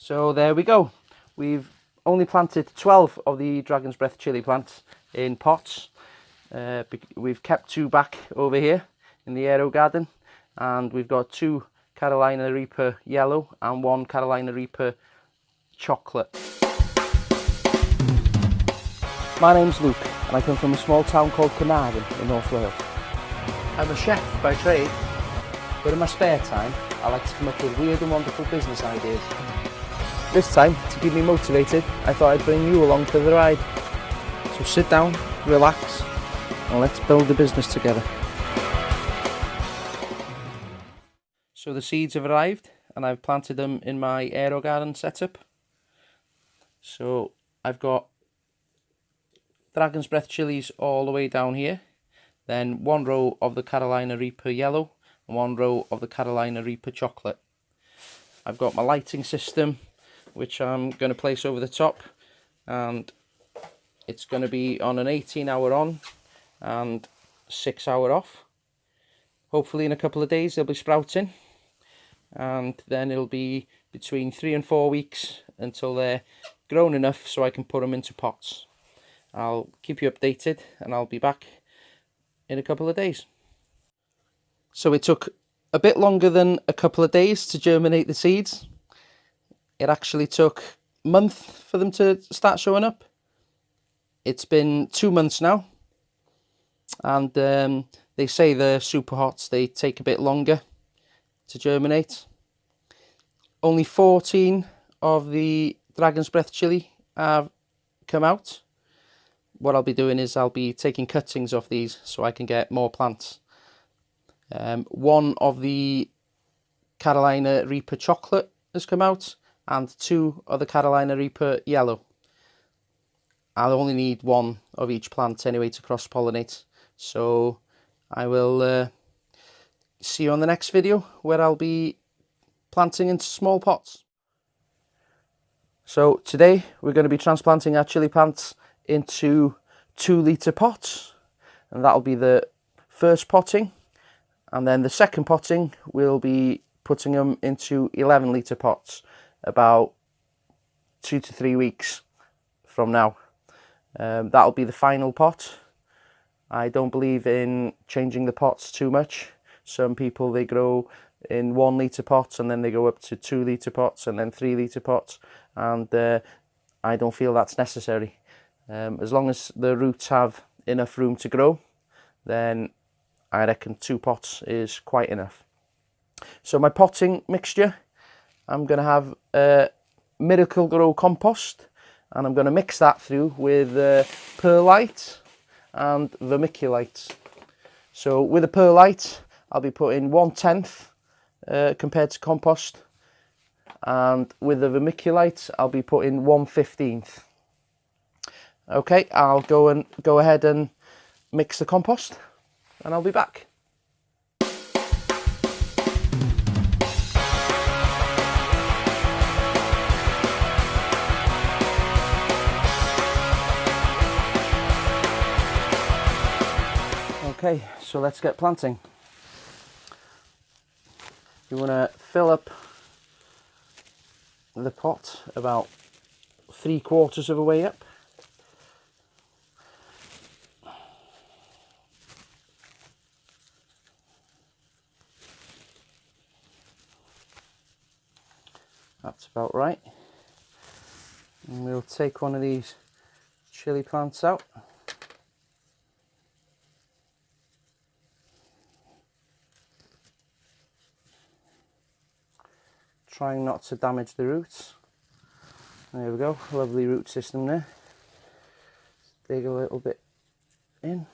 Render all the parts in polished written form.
So there we go. We've only planted 12 of the Dragons Breath chili plants in pots. We've kept 2 back over here in the Aerogarden, and we've got 2 Carolina Reaper yellow and 1 Carolina Reaper chocolate. My name's Luke and I come from a small town called Carnarvon in North Wales. I'm a chef by trade, but in my spare time I like to come up with weird and wonderful business ideas. This time, to keep me motivated, I thought I'd bring you along for the ride. So sit down, relax, and let's build the business together. So the seeds have arrived and I've planted them in my Aerogarden setup. So I've got Dragons Breath chilies all the way down here, then 1 row of the Carolina Reaper yellow and 1 row of the Carolina Reaper chocolate. I've got my lighting system, which I'm going to place over the top, and it's going to be on an 18-hour on and 6-hour off. Hopefully in a couple of days they'll be sprouting, and then it'll be between 3 and 4 weeks until they're grown enough so I can put them into pots. I'll keep you updated and I'll be back in a couple of days. So it took a bit longer than a couple of days to germinate the seeds. It actually took a month for them to start showing up. It's been 2 months now, and they say they're super hot, they take a bit longer to germinate. Only 14 of the Dragons Breath chili have come out. What I'll be doing is I'll be taking cuttings off these so I can get more plants. 1 of the Carolina Reaper chocolate has come out, and 2 of the Carolina Reaper yellow. I'll only need 1 of each plant anyway to cross-pollinate, so I will see you on the next video where I'll be planting into small pots. So today we're going to be transplanting our chili plants into 2-litre pots, and that'll be the first potting, and then the second potting we'll be putting them into 11-litre pots about 2 to 3 weeks from now. That'll be the final pot. I don't believe in changing the pots too much. Some people, they grow in 1-litre pots and then they go up to 2-litre pots and then 3-litre pots, and I don't feel that's necessary. As long as the roots have enough room to grow, then I reckon 2 pots is quite enough. So my potting mixture, I'm going to have Miracle Grow compost, and I'm going to mix that through with perlite and vermiculite. So with the perlite, I'll be putting 1/10 compared to compost, and with the vermiculite, I'll be putting 1/15. Okay, I'll go ahead and mix the compost, and I'll be back. Okay, so let's get planting. You want to fill up the pot about 3/4 of the way up. That's about right. And we'll take one of these chili plants out. Trying not to damage the roots. There we go, lovely root system there. Dig a little bit in.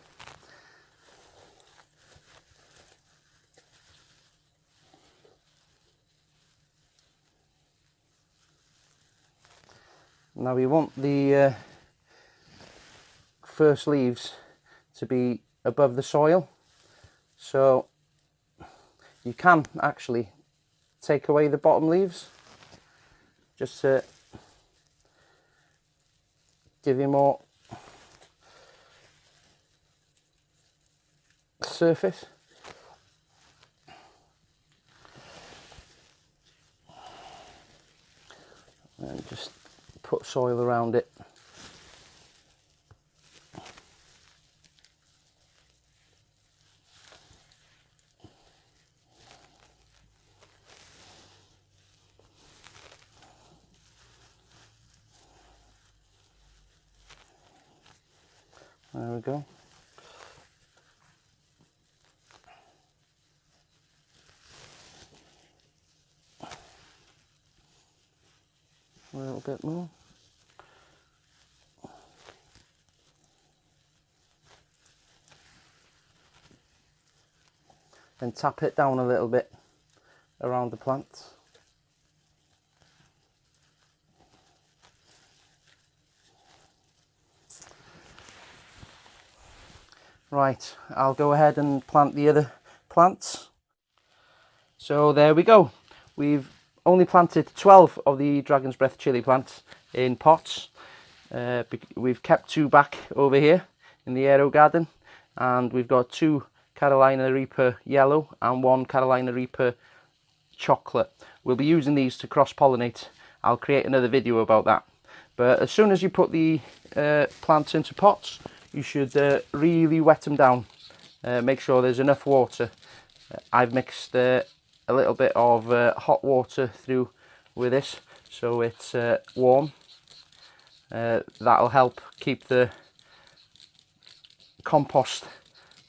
Now we want the first leaves to be above the soil, so you can actually take away the bottom leaves just to give you more surface. and just put soil around it. There we go. A little bit more. Then tap it down a little bit around the plants. Right, I'll go ahead and plant the other plants. So there we go. We've only planted 12 of the Dragons Breath chili plants in pots. We've kept 2 back over here in the Aerogarden, and we've got 2 Carolina Reaper yellow and 1 Carolina Reaper chocolate. We'll be using these to cross-pollinate. I'll create another video about that. But as soon as you put the plants into pots, you should really wet them down. Make sure there's enough water. I've mixed a little bit of hot water through with this, so it's warm. That'll help keep the compost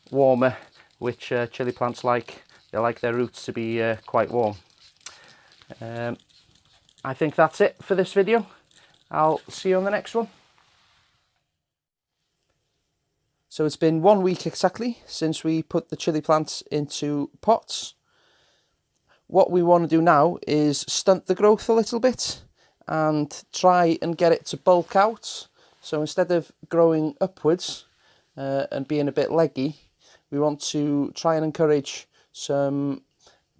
warmer, which chili plants like. They like their roots to be quite warm. I think that's it for this video. I'll see you on the next one. So it's been 1 week exactly since we put the chili plants into pots. What we want to do now is stunt the growth a little bit and try and get it to bulk out. So instead of growing upwards and being a bit leggy, we want to try and encourage some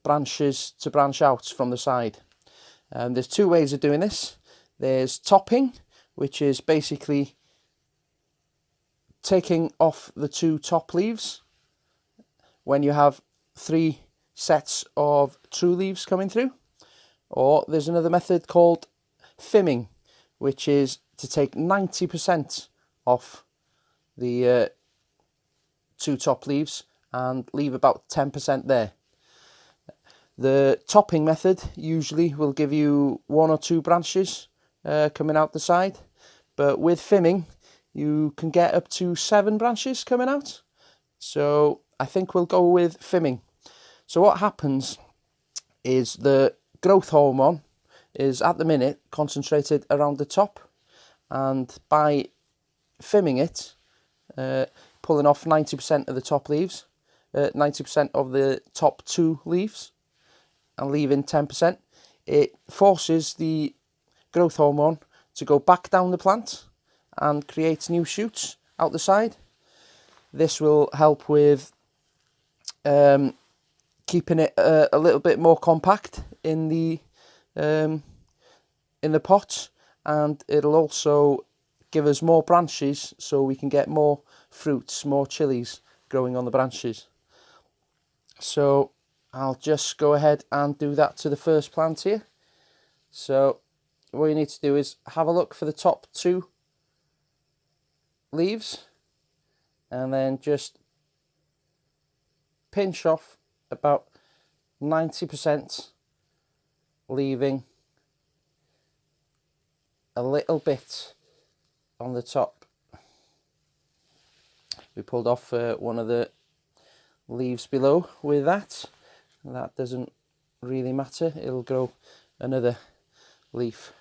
branches to branch out from the side. There's 2 ways of doing this. There's topping, which is basically taking off the 2 top leaves when you have 3 sets of true leaves coming through. Or there's another method called fimming, which is to take 90% off the 2 top leaves and leave about 10% there. The topping method usually will give you 1 or 2 branches coming out the side, but with fimming you can get up to 7 branches coming out. So I think we'll go with fimming. So what happens is the growth hormone is at the minute concentrated around the top, and by fimming it, pulling off 90% of the top leaves, 90% of the top 2 leaves and leaving 10%, it forces the growth hormone to go back down the plant and create new shoots out the side. This will help with keeping it a little bit more compact in the pot, and it'll also give us more branches so we can get more fruits, more chilies growing on the branches. So I'll just go ahead and do that to the first plant here. So what you need to do is have a look for the top 2 leaves and then just pinch off about 90%, leaving a little bit on the top. We pulled off one of the leaves below with that. That doesn't really matter, it'll grow another leaf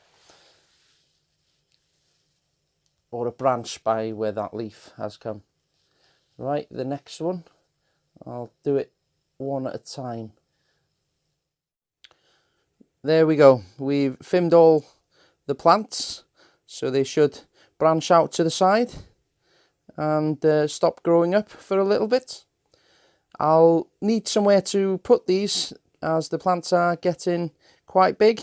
or a branch by where that leaf has come. Right, the next one, I'll do it one at a time. There we go, we've fimmed all the plants, so they should branch out to the side and stop growing up for a little bit. I'll need somewhere to put these as the plants are getting quite big.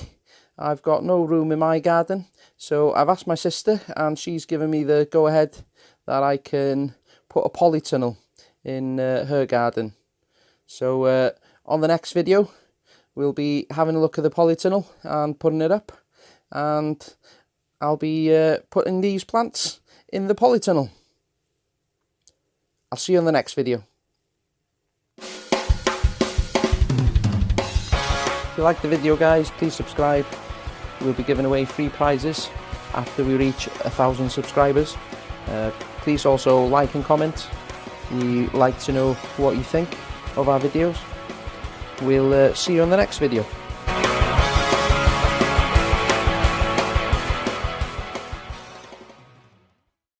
I've got no room in my garden, so I've asked my sister and she's given me the go-ahead that I can put a polytunnel in her garden. So on the next video we'll be having a look at the polytunnel and putting it up, and I'll be putting these plants in the polytunnel. I'll see you on the next video. If you like the video, guys, please subscribe. We'll be giving away free prizes after we reach 1,000 subscribers. Please also like and comment. We like to know what you think of our videos. We'll see you on the next video.